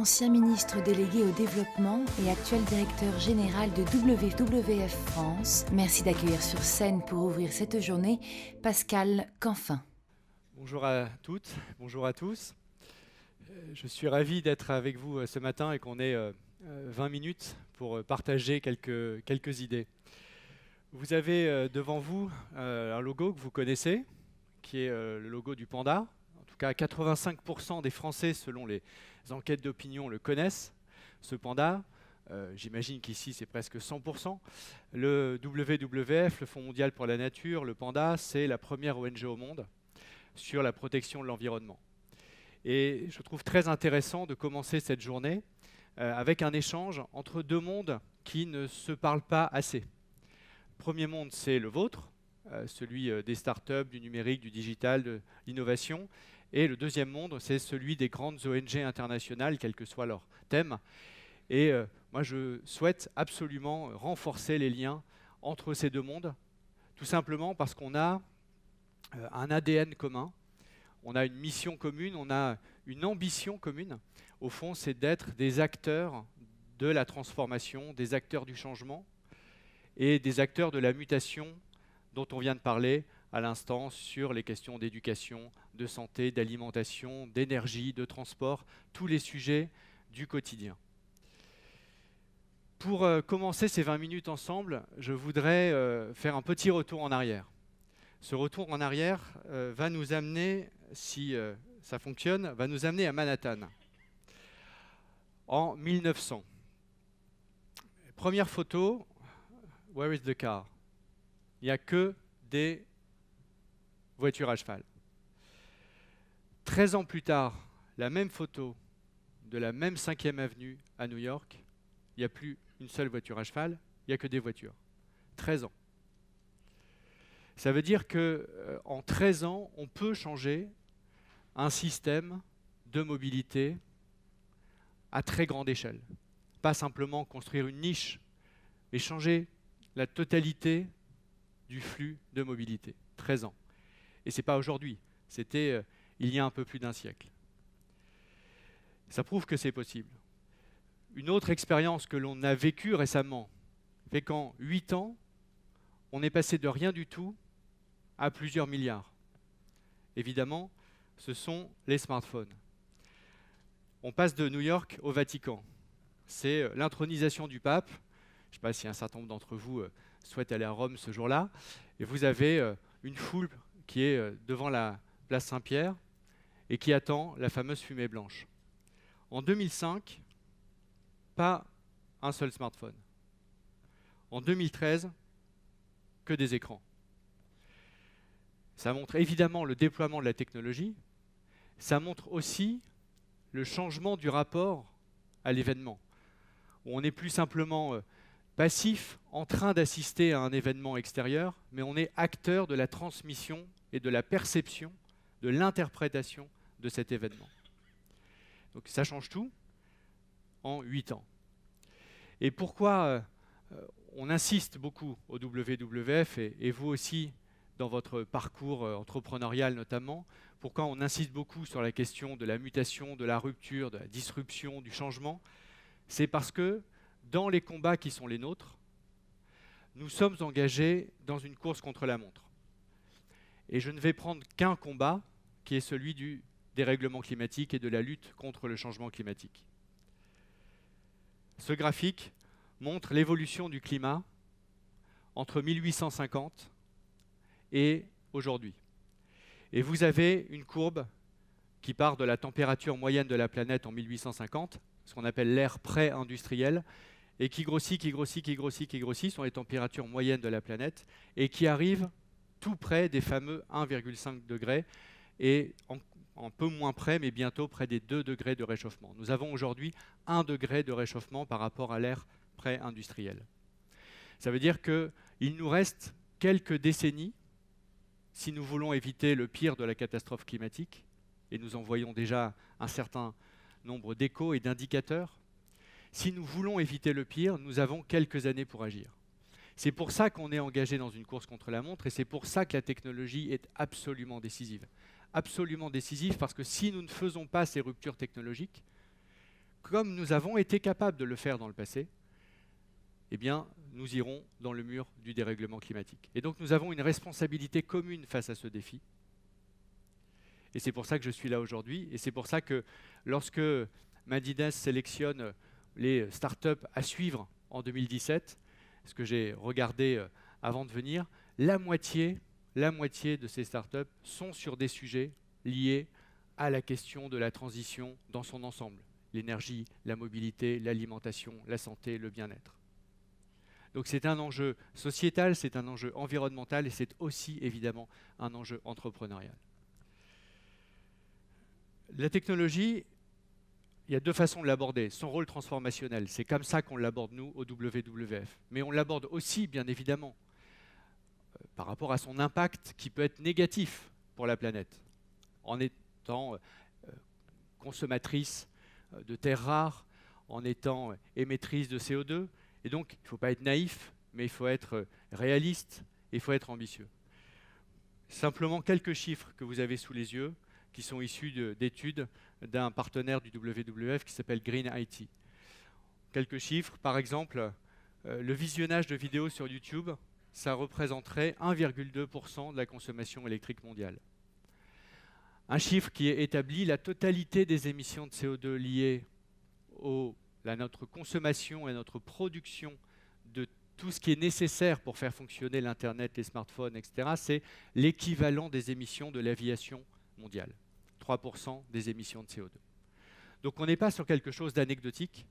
ancien ministre délégué au développement et actuel directeur général de WWF France. Merci d'accueillir sur scène pour ouvrir cette journée Pascal Canfin. Bonjour à toutes, bonjour à tous. Je suis ravi d'être avec vous ce matin et qu'on ait 20 minutes pour partager quelques idées. Vous avez devant vous un logo que vous connaissez, qui est le logo du panda. En tout cas, 85% des Français, selon les enquêtes d'opinion, le connaissent, ce panda. J'imagine qu'ici, c'est presque 100%. Le WWF, le Fonds mondial pour la nature, le panda, c'est la première ONG au monde sur la protection de l'environnement. Et je trouve très intéressant de commencer cette journée avec un échange entre deux mondes qui ne se parlent pas assez. Le premier monde, c'est le vôtre, celui des startups, du numérique, du digital, de l'innovation. Et le deuxième monde, c'est celui des grandes ONG internationales, quel que soit leur thème. Et moi, je souhaite absolument renforcer les liens entre ces deux mondes, tout simplement parce qu'on a un ADN commun, on a une mission commune, on a une ambition commune. Au fond, c'est d'être des acteurs de la transformation, des acteurs du changement et des acteurs de la mutation dont on vient de parler à l'instant sur les questions d'éducation, de santé, d'alimentation, d'énergie, de transport, tous les sujets du quotidien. Pour commencer ces 20 minutes ensemble, je voudrais faire un petit retour en arrière. Ce retour en arrière va nous amener, si ça fonctionne, va nous amener à Manhattan, en 1900. Première photo, where is the car? Il n'y a que des voitures à cheval. 13 ans plus tard, la même photo de la même 5e avenue à New York, il n'y a plus une seule voiture à cheval, il n'y a que des voitures. 13 ans. Ça veut dire qu'en 13 ans, on peut changer un système de mobilité à très grande échelle. Pas simplement construire une niche, mais changer la totalité du flux de mobilité. 13 ans. Et ce n'est pas aujourd'hui, c'était il y a un peu plus d'un siècle. Ça prouve que c'est possible. Une autre expérience que l'on a vécue récemment fait qu'en 8 ans, on est passé de rien du tout à plusieurs milliards. Évidemment, ce sont les smartphones. On passe de New York au Vatican. C'est l'intronisation du pape. Je ne sais pas si un certain nombre d'entre vous souhaitent aller à Rome ce jour-là. Et vous avez une foule qui est devant la place Saint-Pierre et qui attend la fameuse fumée blanche. En 2005, pas un seul smartphone. En 2013, que des écrans. Ça montre évidemment le déploiement de la technologie, ça montre aussi le changement du rapport à l'événement, où on n'est plus simplement passif, en train d'assister à un événement extérieur, mais on est acteur de la transmission et de la perception, de l'interprétation de cet événement. Donc ça change tout en 8 ans. Et pourquoi on insiste beaucoup au WWF, et vous aussi dans votre parcours entrepreneurial notamment, pourquoi on insiste beaucoup sur la question de la mutation, de la rupture, de la disruption, du changement? C'est parce que dans les combats qui sont les nôtres, nous sommes engagés dans une course contre la montre. Et je ne vais prendre qu'un combat, qui est celui du dérèglement climatique et de la lutte contre le changement climatique. Ce graphique montre l'évolution du climat entre 1850 et aujourd'hui. Et vous avez une courbe qui part de la température moyenne de la planète en 1850, ce qu'on appelle l'ère pré-industrielle, et qui grossit, qui grossit, qui grossit, qui grossit, sont les températures moyennes de la planète, et qui arrive tout près des fameux 1,5 degrés, et un peu moins près, mais bientôt près des 2 degrés de réchauffement. Nous avons aujourd'hui 1 degré de réchauffement par rapport à l'ère pré-industrielle. Ça veut dire qu'il nous reste quelques décennies si nous voulons éviter le pire de la catastrophe climatique, et nous en voyons déjà un certain nombre d'échos et d'indicateurs. Si nous voulons éviter le pire, nous avons quelques années pour agir. C'est pour ça qu'on est engagé dans une course contre la montre, et c'est pour ça que la technologie est absolument décisive. Absolument décisive, parce que si nous ne faisons pas ces ruptures technologiques, comme nous avons été capables de le faire dans le passé, eh bien, nous irons dans le mur du dérèglement climatique. Et donc nous avons une responsabilité commune face à ce défi. Et c'est pour ça que je suis là aujourd'hui. Et c'est pour ça que lorsque Madinas sélectionne les startups à suivre en 2017, ce que j'ai regardé avant de venir, la moitié de ces startups sont sur des sujets liés à la question de la transition dans son ensemble. L'énergie, la mobilité, l'alimentation, la santé, le bien-être. Donc c'est un enjeu sociétal, c'est un enjeu environnemental et c'est aussi évidemment un enjeu entrepreneurial. La technologie, il y a deux façons de l'aborder. Son rôle transformationnel, c'est comme ça qu'on l'aborde nous au WWF. Mais on l'aborde aussi, bien évidemment, par rapport à son impact qui peut être négatif pour la planète, en étant consommatrice de terres rares, en étant émettrice de CO2. Et donc, il ne faut pas être naïf, mais il faut être réaliste et il faut être ambitieux. Simplement quelques chiffres que vous avez sous les yeux, qui sont issus d'études d'un partenaire du WWF qui s'appelle Green IT. Quelques chiffres, par exemple, le visionnage de vidéos sur YouTube, ça représenterait 1,2% de la consommation électrique mondiale. Un chiffre qui établit la totalité des émissions de CO2 liées à notre consommation et à notre production de tout ce qui est nécessaire pour faire fonctionner l'Internet, les smartphones, etc., c'est l'équivalent des émissions de l'aviation mondiale. 3% des émissions de CO2. Donc on n'est pas sur quelque chose d'anecdotique,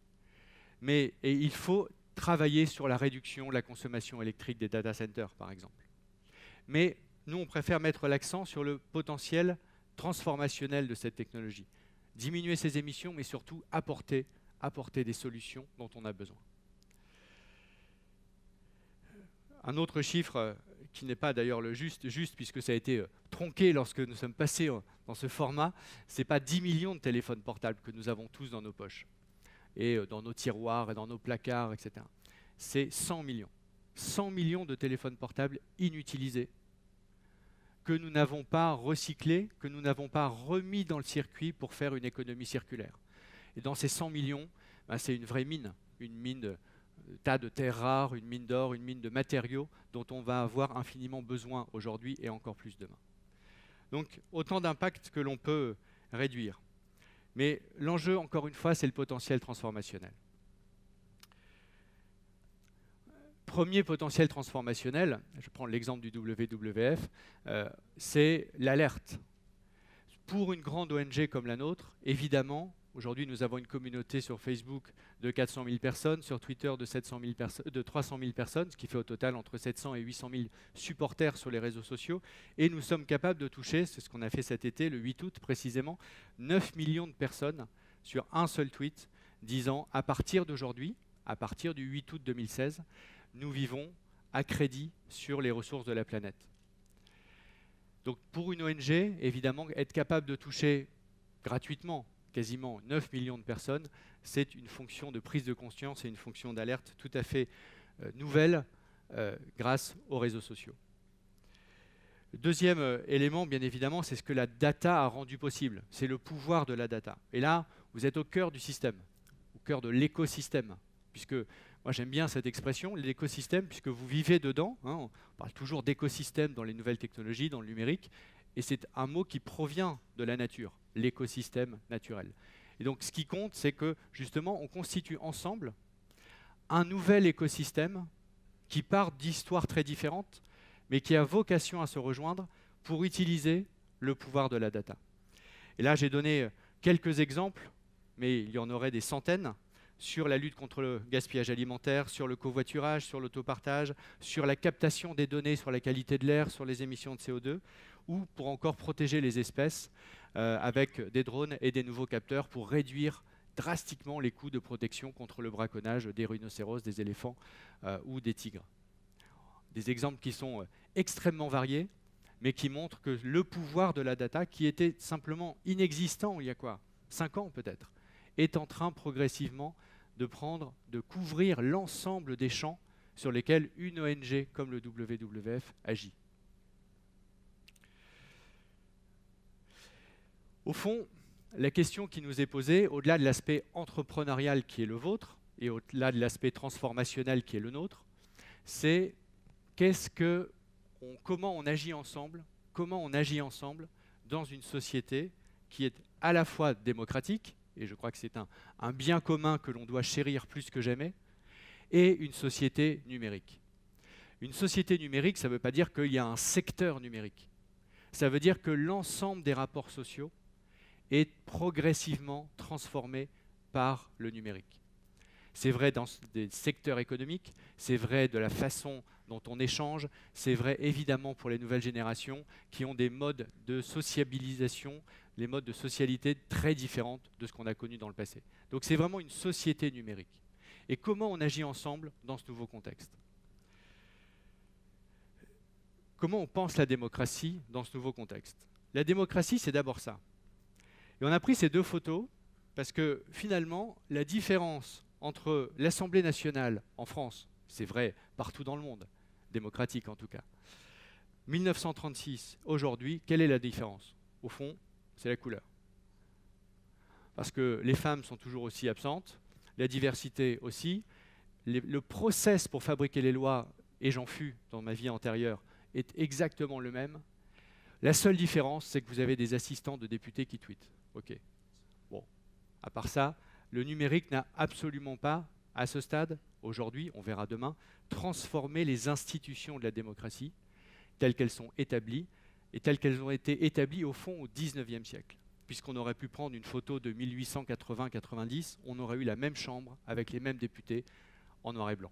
mais il faut travailler sur la réduction de la consommation électrique des data centers, par exemple. Mais nous, on préfère mettre l'accent sur le potentiel transformationnel de cette technologie. Diminuer ses émissions, mais surtout apporter des solutions dont on a besoin. Un autre chiffre qui n'est pas d'ailleurs le juste puisque ça a été tronqué lorsque nous sommes passés dans ce format, ce n'est pas 10 millions de téléphones portables que nous avons tous dans nos poches, et dans nos tiroirs, et dans nos placards, etc. C'est 100 millions. 100 millions de téléphones portables inutilisés, que nous n'avons pas recyclés, que nous n'avons pas remis dans le circuit pour faire une économie circulaire. Et dans ces 100 millions, c'est une vraie mine, une mine tas de terres rares, une mine d'or, une mine de matériaux dont on va avoir infiniment besoin aujourd'hui et encore plus demain. Donc autant d'impacts que l'on peut réduire. Mais l'enjeu, encore une fois, c'est le potentiel transformationnel. Premier potentiel transformationnel, je prends l'exemple du WWF, c'est l'alerte. Pour une grande ONG comme la nôtre, évidemment, aujourd'hui nous avons une communauté sur Facebook de 400 000 personnes, sur Twitter de 300 000 personnes, ce qui fait au total entre 700 et 800 000 supporters sur les réseaux sociaux. Et nous sommes capables de toucher, c'est ce qu'on a fait cet été, le 8 août précisément, 9 millions de personnes sur un seul tweet disant à partir d'aujourd'hui, à partir du 8 août 2016, nous vivons à crédit sur les ressources de la planète. Donc pour une ONG, évidemment, être capable de toucher gratuitement quasiment 9 millions de personnes, c'est une fonction de prise de conscience et une fonction d'alerte tout à fait nouvelle grâce aux réseaux sociaux. Le deuxième élément, bien évidemment, c'est ce que la data a rendu possible. C'est le pouvoir de la data. Et là, vous êtes au cœur du système, au cœur de l'écosystème, puisque moi j'aime bien cette expression, l'écosystème, puisque vous vivez dedans. On parle toujours d'écosystème dans les nouvelles technologies, dans le numérique, et c'est un mot qui provient de la nature, l'écosystème naturel. Et donc ce qui compte, c'est que justement on constitue ensemble un nouvel écosystème qui part d'histoires très différentes, mais qui a vocation à se rejoindre pour utiliser le pouvoir de la data. Et là j'ai donné quelques exemples, mais il y en aurait des centaines, sur la lutte contre le gaspillage alimentaire, sur le covoiturage, sur l'autopartage, sur la captation des données sur la qualité de l'air, sur les émissions de CO2, ou pour encore protéger les espèces avec des drones et des nouveaux capteurs pour réduire drastiquement les coûts de protection contre le braconnage des rhinocéros, des éléphants ou des tigres. Des exemples qui sont extrêmement variés, mais qui montrent que le pouvoir de la data, qui était simplement inexistant il y a 5 ans peut-être, est en train progressivement de couvrir l'ensemble des champs sur lesquels une ONG comme le WWF agit. Au fond, la question qui nous est posée, au-delà de l'aspect entrepreneurial qui est le vôtre, et au-delà de l'aspect transformationnel qui est le nôtre, c'est comment on agit ensemble dans une société qui est à la fois démocratique, et je crois que c'est un bien commun que l'on doit chérir plus que jamais, et une société numérique. Une société numérique, ça ne veut pas dire qu'il y a un secteur numérique. Ça veut dire que l'ensemble des rapports sociaux est progressivement transformé par le numérique. C'est vrai dans des secteurs économiques, c'est vrai de la façon dont on échange, c'est vrai évidemment pour les nouvelles générations qui ont des modes de sociabilisation, les modes de socialité très différents de ce qu'on a connu dans le passé. Donc c'est vraiment une société numérique. Et comment on agit ensemble dans ce nouveau contexte? Comment on pense la démocratie dans ce nouveau contexte? La démocratie, c'est d'abord ça. Et on a pris ces deux photos parce que finalement, la différence entre l'Assemblée nationale en France, c'est vrai partout dans le monde, démocratique en tout cas, 1936, aujourd'hui, quelle est la différence? Au fond, c'est la couleur. Parce que les femmes sont toujours aussi absentes, la diversité aussi, le process pour fabriquer les lois, et j'en fus dans ma vie antérieure, est exactement le même. La seule différence, c'est que vous avez des assistants de députés qui tweetent. Ok. Bon. À part ça, le numérique n'a absolument pas, à ce stade, aujourd'hui, on verra demain, transformé les institutions de la démocratie telles qu'elles sont établies et telles qu'elles ont été établies au fond au XIXe siècle. Puisqu'on aurait pu prendre une photo de 1880-90, on aurait eu la même chambre avec les mêmes députés en noir et blanc.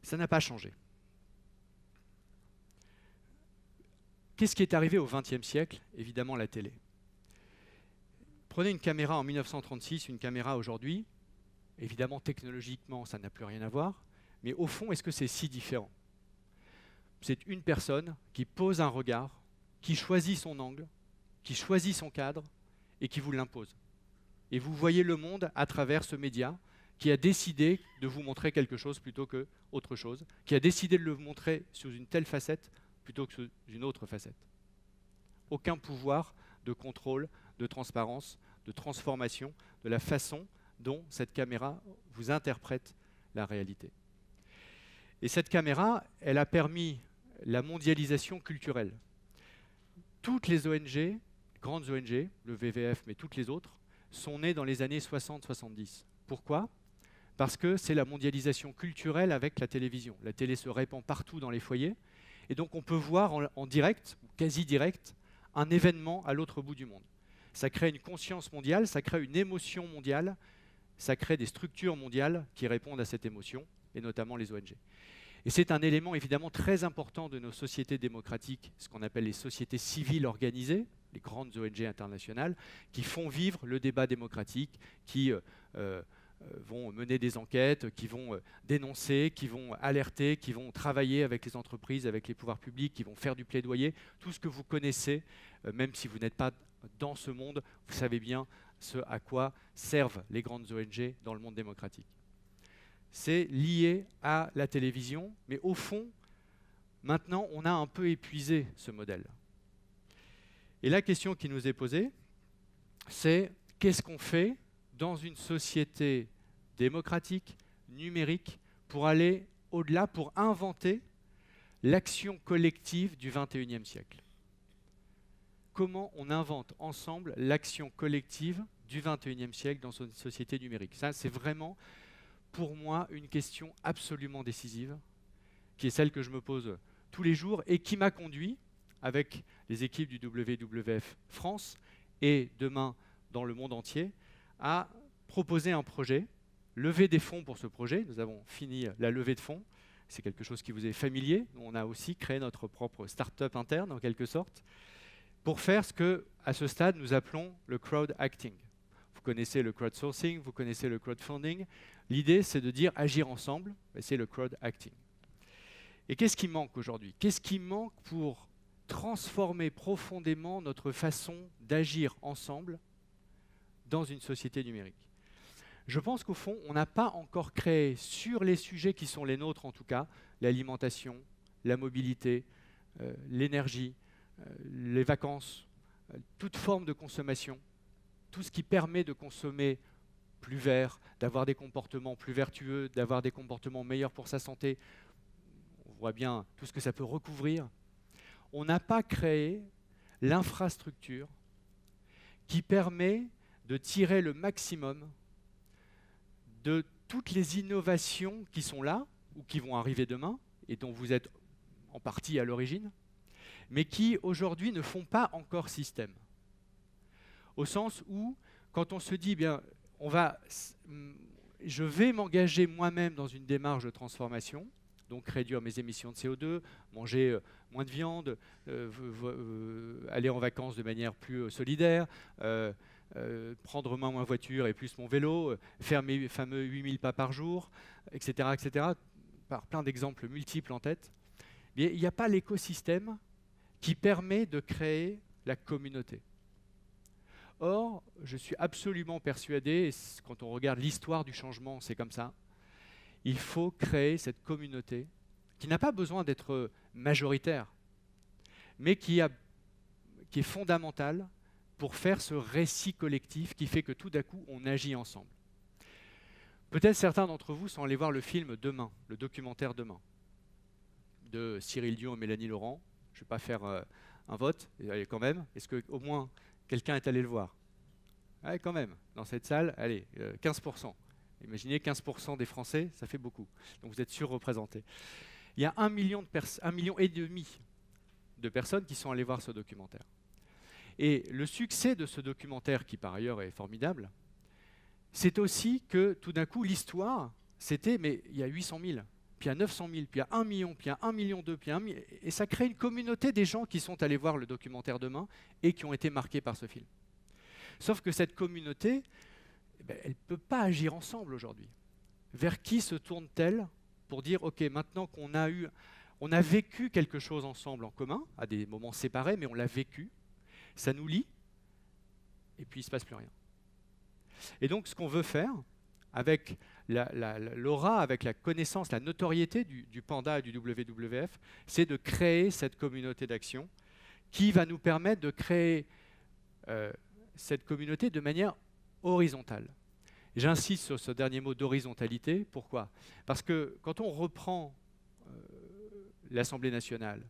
Ça n'a pas changé. Qu'est-ce qui est arrivé au XXe siècle? Évidemment, la télé. Prenez une caméra en 1936, une caméra aujourd'hui. Évidemment, technologiquement, ça n'a plus rien à voir. Mais au fond, est-ce que c'est si différent? C'est une personne qui pose un regard, qui choisit son angle, qui choisit son cadre et qui vous l'impose. Et vous voyez le monde à travers ce média qui a décidé de vous montrer quelque chose plutôt qu'autre chose, qui a décidé de le montrer sous une telle facette plutôt que sous une autre facette. Aucun pouvoir de contrôle, de transparence, de transformation de la façon dont cette caméra vous interprète la réalité. Et cette caméra, elle a permis la mondialisation culturelle. Toutes les ONG, grandes ONG, le WWF, mais toutes les autres, sont nées dans les années 60-70. Pourquoi? Parce que c'est la mondialisation culturelle avec la télévision. La télé se répand partout dans les foyers, et donc on peut voir en direct, ou quasi direct, un événement à l'autre bout du monde. Ça crée une conscience mondiale, ça crée une émotion mondiale, ça crée des structures mondiales qui répondent à cette émotion, et notamment les ONG. Et c'est un élément évidemment très important de nos sociétés démocratiques, ce qu'on appelle les sociétés civiles organisées, les grandes ONG internationales, qui font vivre le débat démocratique, qui vont mener des enquêtes, qui vont dénoncer, qui vont alerter, qui vont travailler avec les entreprises, avec les pouvoirs publics, qui vont faire du plaidoyer. Tout ce que vous connaissez, même si vous n'êtes pas dans ce monde, vous savez bien ce à quoi servent les grandes ONG dans le monde démocratique. C'est lié à la télévision, mais au fond, maintenant, on a un peu épuisé ce modèle. Et la question qui nous est posée, c'est qu'est-ce qu'on fait dans une société démocratique, numérique, pour aller au-delà, pour inventer l'action collective du XXIe siècle? Comment on invente ensemble l'action collective du XXIe siècle dans une société numérique? Ça, c'est vraiment, pour moi, une question absolument décisive, qui est celle que je me pose tous les jours et qui m'a conduit, avec les équipes du WWF France et demain dans le monde entier, à proposer un projet, lever des fonds pour ce projet. Nous avons fini la levée de fonds. C'est quelque chose qui vous est familier. On a aussi créé notre propre start-up interne, en quelque sorte, pour faire ce que, à ce stade, nous appelons le crowd acting. Vous connaissez le crowdsourcing, vous connaissez le crowdfunding. L'idée, c'est de dire agir ensemble, et c'est le crowd acting. Et qu'est-ce qui manque aujourd'hui? Qu'est-ce qui manque pour transformer profondément notre façon d'agir ensemble dans une société numérique? Je pense qu'au fond, on n'a pas encore créé, sur les sujets qui sont les nôtres en tout cas, l'alimentation, la mobilité, l'énergie, les vacances, toute forme de consommation, tout ce qui permet de consommer plus vert, d'avoir des comportements plus vertueux, d'avoir des comportements meilleurs pour sa santé. On voit bien tout ce que ça peut recouvrir. On n'a pas créé l'infrastructure qui permet de tirer le maximum de toutes les innovations qui sont là ou qui vont arriver demain et dont vous êtes en partie à l'origine, mais qui aujourd'hui ne font pas encore système. Au sens où, quand on se dit, bien, je vais m'engager moi-même dans une démarche de transformation, donc réduire mes émissions de CO2, manger moins de viande, aller en vacances de manière plus solidaire, prendre moins voiture et plus mon vélo, faire mes fameux 8000 pas par jour, etc., etc., par plein d'exemples multiples en tête. Mais il n'y a pas l'écosystème qui permet de créer la communauté. Or, je suis absolument persuadé, et quand on regarde l'histoire du changement, c'est comme ça, il faut créer cette communauté qui n'a pas besoin d'être majoritaire, mais qui est fondamentale pour faire ce récit collectif qui fait que tout d'un coup, on agit ensemble. Peut-être certains d'entre vous sont allés voir le film Demain, le documentaire Demain, de Cyril Dion et Mélanie Laurent. Je ne vais pas faire un vote, allez, quand même. Est-ce qu'au moins quelqu'un est allé le voir? Allez, quand même, dans cette salle, allez, 15%. Imaginez 15% des Français, ça fait beaucoup. Donc vous êtes surreprésentés. Il y a 1,5 million de personnes qui sont allées voir ce documentaire. Et le succès de ce documentaire, qui par ailleurs est formidable, c'est aussi que tout d'un coup, l'histoire, c'était, mais il y a 800 000, puis il y a 900 000, puis il y a 1 million, puis il y a 1,2 million, puis 1 million, et ça crée une communauté des gens qui sont allés voir le documentaire Demain et qui ont été marqués par ce film. Sauf que cette communauté, elle ne peut pas agir ensemble aujourd'hui. Vers qui se tourne-t-elle pour dire, OK, maintenant qu'on a vécu quelque chose ensemble en commun, à des moments séparés, mais on l'a vécu, ça nous lie, et puis il ne se passe plus rien. Et donc, ce qu'on veut faire, avec l'aura, avec la connaissance, la notoriété du Panda et du WWF, c'est de créer cette communauté d'action qui va nous permettre de créer cette communauté de manière horizontale. J'insiste sur ce dernier mot d'horizontalité. Pourquoi? Parce que quand on reprend l'Assemblée nationale,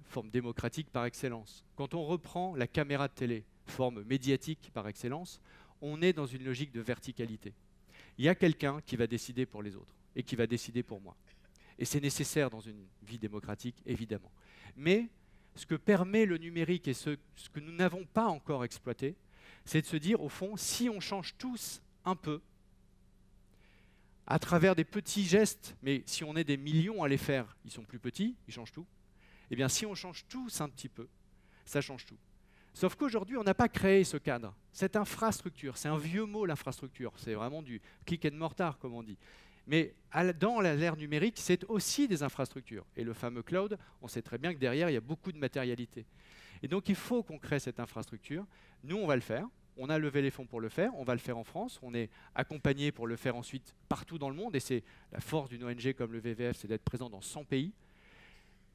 forme démocratique par excellence, quand on reprend la caméra de télé, forme médiatique par excellence, on est dans une logique de verticalité. Il y a quelqu'un qui va décider pour les autres et qui va décider pour moi. Et c'est nécessaire dans une vie démocratique, évidemment. Mais ce que permet le numérique et ce que nous n'avons pas encore exploité, c'est de se dire, au fond, si on change tous un peu, à travers des petits gestes, mais si on est des millions à les faire, ils sont plus petits, ils changent tout, eh bien si on change tous un petit peu, ça change tout. Sauf qu'aujourd'hui, on n'a pas créé ce cadre, cette infrastructure. C'est un vieux mot, l'infrastructure. C'est vraiment du click and mortar, comme on dit. Mais dans l'ère numérique, c'est aussi des infrastructures. Et le fameux cloud, on sait très bien que derrière, il y a beaucoup de matérialité. Et donc, il faut qu'on crée cette infrastructure. Nous, on va le faire. On a levé les fonds pour le faire. On va le faire en France. On est accompagné pour le faire ensuite partout dans le monde. Et c'est la force d'une ONG comme le WWF, c'est d'être présent dans 100 pays.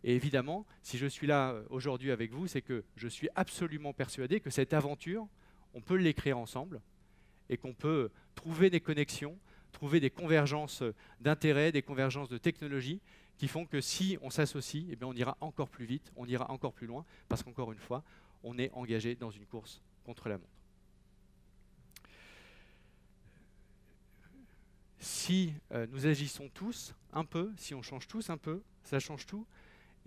Et évidemment, si je suis là aujourd'hui avec vous, c'est que je suis absolument persuadé que cette aventure, on peut l'écrire ensemble et qu'on peut trouver des connexions, trouver des convergences d'intérêts, des convergences de technologies qui font que si on s'associe, eh bien on ira encore plus vite, on ira encore plus loin, parce qu'encore une fois, on est engagé dans une course contre la montre. Si nous agissons tous un peu, si on change tous un peu, ça change tout.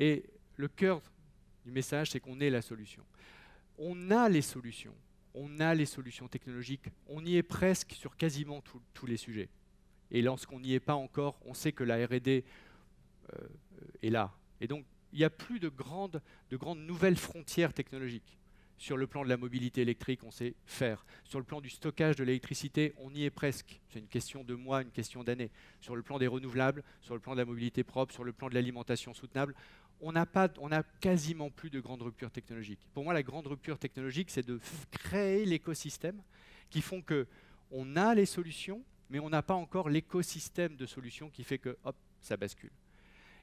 Et le cœur du message, c'est qu'on est la solution. On a les solutions technologiques, on y est presque sur quasiment tous les sujets. Et lorsqu'on n'y est pas encore, on sait que la R&D est là. Et donc, il n'y a plus de grandes nouvelles frontières technologiques. Sur le plan de la mobilité électrique, on sait faire. Sur le plan du stockage de l'électricité, on y est presque. C'est une question de mois, une question d'années. Sur le plan des renouvelables, sur le plan de la mobilité propre, sur le plan de l'alimentation soutenable, on n'a quasiment plus de grandes ruptures technologiques. Pour moi, la grande rupture technologique, c'est de créer l'écosystème qui font qu'on a les solutions, mais on n'a pas encore l'écosystème de solutions qui fait que, hop, ça bascule.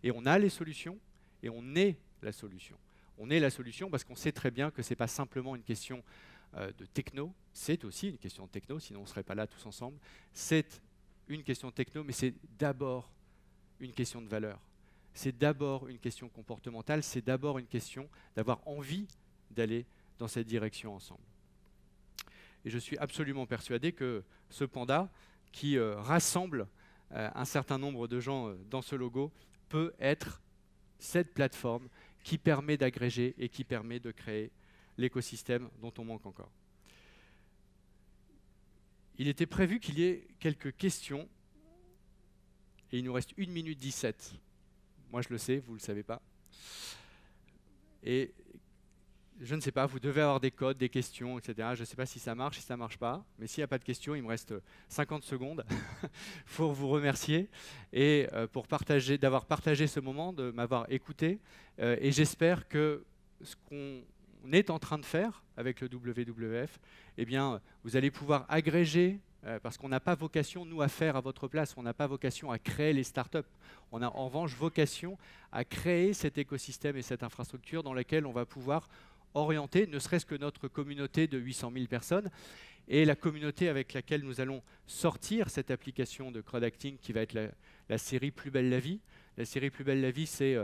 Et on a les solutions et on est la solution. On est la solution parce qu'on sait très bien que ce n'est pas simplement une question de techno, c'est aussi une question de techno, sinon on ne serait pas là tous ensemble. C'est une question de techno, mais c'est d'abord une question de valeur. C'est d'abord une question comportementale, c'est d'abord une question d'avoir envie d'aller dans cette direction ensemble. Et je suis absolument persuadé que ce panda, qui rassemble un certain nombre de gens dans ce logo, peut être cette plateforme qui permet d'agréger et qui permet de créer l'écosystème dont on manque encore. Il était prévu qu'il y ait quelques questions, et il nous reste 1 minute 17. Moi je le sais, vous ne le savez pas. Et je ne sais pas, vous devez avoir des codes, des questions, etc. Je ne sais pas si ça marche, si ça ne marche pas. Mais s'il n'y a pas de questions, il me reste 50 secondes pour vous remercier et pour d'avoir partagé ce moment, de m'avoir écouté. Et j'espère que ce qu'on est en train de faire avec le WWF, eh bien, vous allez pouvoir agréger, parce qu'on n'a pas vocation, nous, à faire à votre place. On n'a pas vocation à créer les startups. On a en revanche vocation à créer cet écosystème et cette infrastructure dans laquelle on va pouvoir orienter, ne serait-ce que notre communauté de 800 000 personnes et la communauté avec laquelle nous allons sortir cette application de crowd acting qui va être la série Plus belle la vie. La série Plus belle la vie, c'est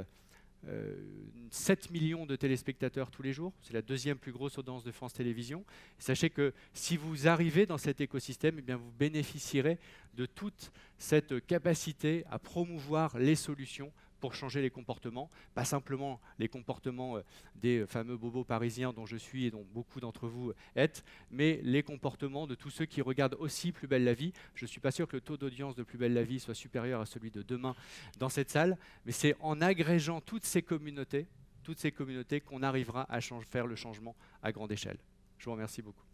7 millions de téléspectateurs tous les jours. C'est la 2e plus grosse audience de France Télévisions. Sachez que si vous arrivez dans cet écosystème, eh bien vous bénéficierez de toute cette capacité à promouvoir les solutions pour changer les comportements, pas simplement les comportements des fameux bobos parisiens dont je suis et dont beaucoup d'entre vous êtes, mais les comportements de tous ceux qui regardent aussi Plus belle la vie. Je ne suis pas sûr que le taux d'audience de Plus belle la vie soit supérieur à celui de demain dans cette salle, mais c'est en agrégeant toutes ces communautés qu'on arrivera à faire le changement à grande échelle. Je vous remercie beaucoup.